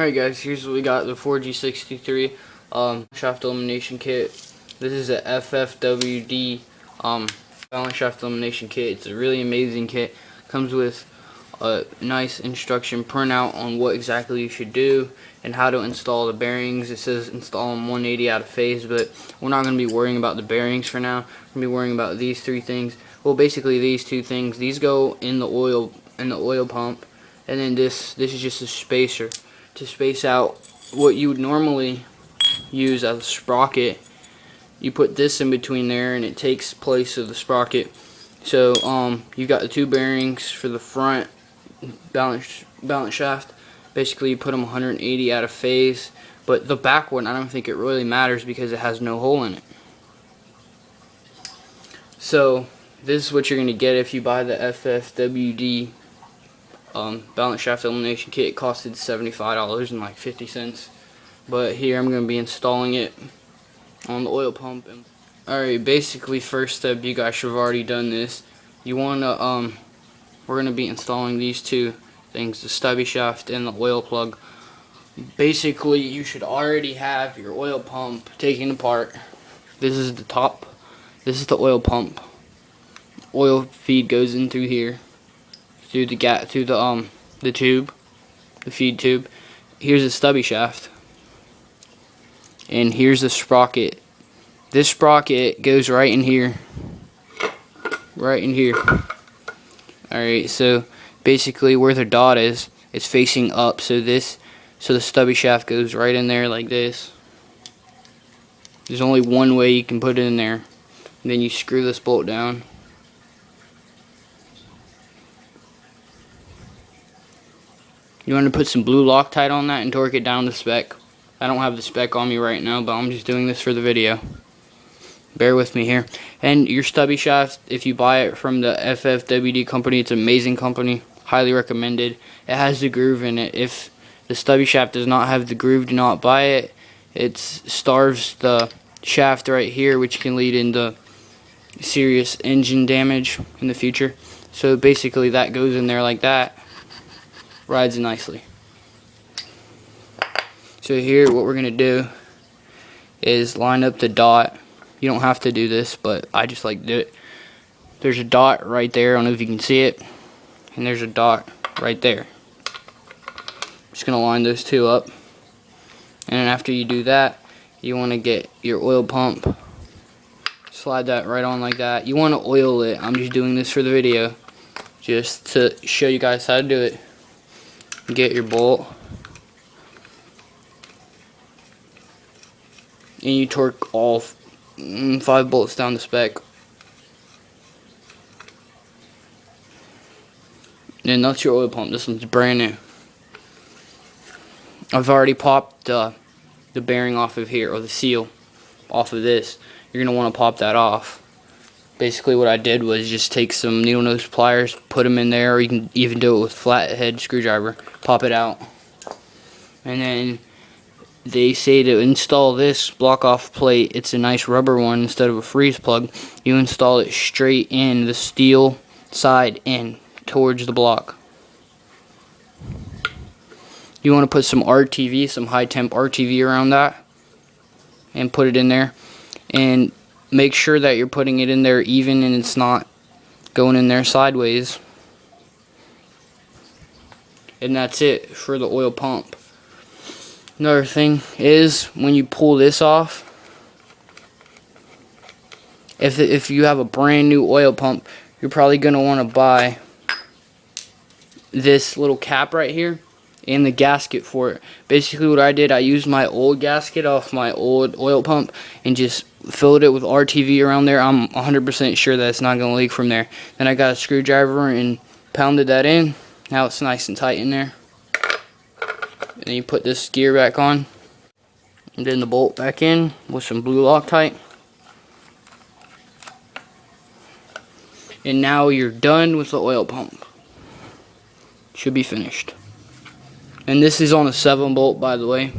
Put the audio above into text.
Alright guys, here's what we got, the 4G63 shaft elimination kit. This is a ffwd balance shaft elimination kit. It's a really amazing kit. Comes with a nice instruction printout on what exactly you should do and how to install the bearings. It says install them 180 out of phase, but we're not going to be worrying about the bearings for now. We're going to be worrying about these three things. Well, basically these two things. These go in the oil pump, and then this is just a spacer to space out what you would normally use as a sprocket. You put this in between there and it takes place of the sprocket. So you got the two bearings for the front balance shaft. Basically you put them 180 out of phase, but the back one I don't think it really matters because it has no hole in it. So this is what you're going to get if you buy the ffwd balance shaft elimination kit. It costed $75.50, but here I'm going to be installing it on the oil pump. Alright, basically first step, you guys should have already done this. You want to we're going to be installing these two things, the stubby shaft and the oil plug. Basically you should already have your oil pump taken apart. This is the top, this is the oil pump. Oil feed goes in through here, through the gap, through the tube, the feed tube. Here's the stubby shaft, and here's the sprocket. This sprocket goes right in here, right in here. Alright, so basically where the dot is, it's facing up, so the stubby shaft goes right in there like this. There's only one way you can put it in there, and then you screw this bolt down. You want to put some blue Loctite on that and torque it down to spec. I don't have the spec on me right now, but I'm just doing this for the video. Bear with me here. And your stubby shaft, if you buy it from the ffwd company, it's an amazing company. Highly recommended. It has the groove in it. If the stubby shaft does not have the groove, do not buy it. It starves the shaft right here, which can lead into serious engine damage in the future. So basically that goes in there like that. Rides nicely. So here what we're going to do is line up the dot. You don't have to do this, but I just like to do it. There's a dot right there, I don't know if you can see it, and there's a dot right there. Just going to line those two up, and then after you do that, you want to get your oil pump, slide that right on like that. You want to oil it. I'm just doing this for the video just to show you guys how to do it. Get your bolt, and you torque all 5 bolts down the spec. And that's your oil pump. This one's brand new. I've already popped the bearing off of here, or the seal off of this. You're going to want to pop that off. Basically what I did was just take some needle nose pliers, put them in there, or you can even do it with flathead screwdriver. Pop it out. And then they say to install this block off plate. It's a nice rubber one instead of a freeze plug. You install it straight in the steel side in towards the block. You want to put some RTV, some high temp RTV around that, and put it in there. And make sure that you're putting it in there even and it's not going in there sideways. And that's it for the oil pump. Another thing is when you pull this off, if you have a brand new oil pump, you're probably going to want to buy this little cap right here and the gasket for it. Basically what I did, I used my old gasket off my old oil pump and just filled it with RTV around there. I'm 100% sure that it's not going to leak from there. Then I got a screwdriver and pounded that in. Now it's nice and tight in there. And then you put this gear back on, and then the bolt back in with some blue Loctite. And now you're done with the oil pump. Should be finished. And this is on a 7 bolt, by the way.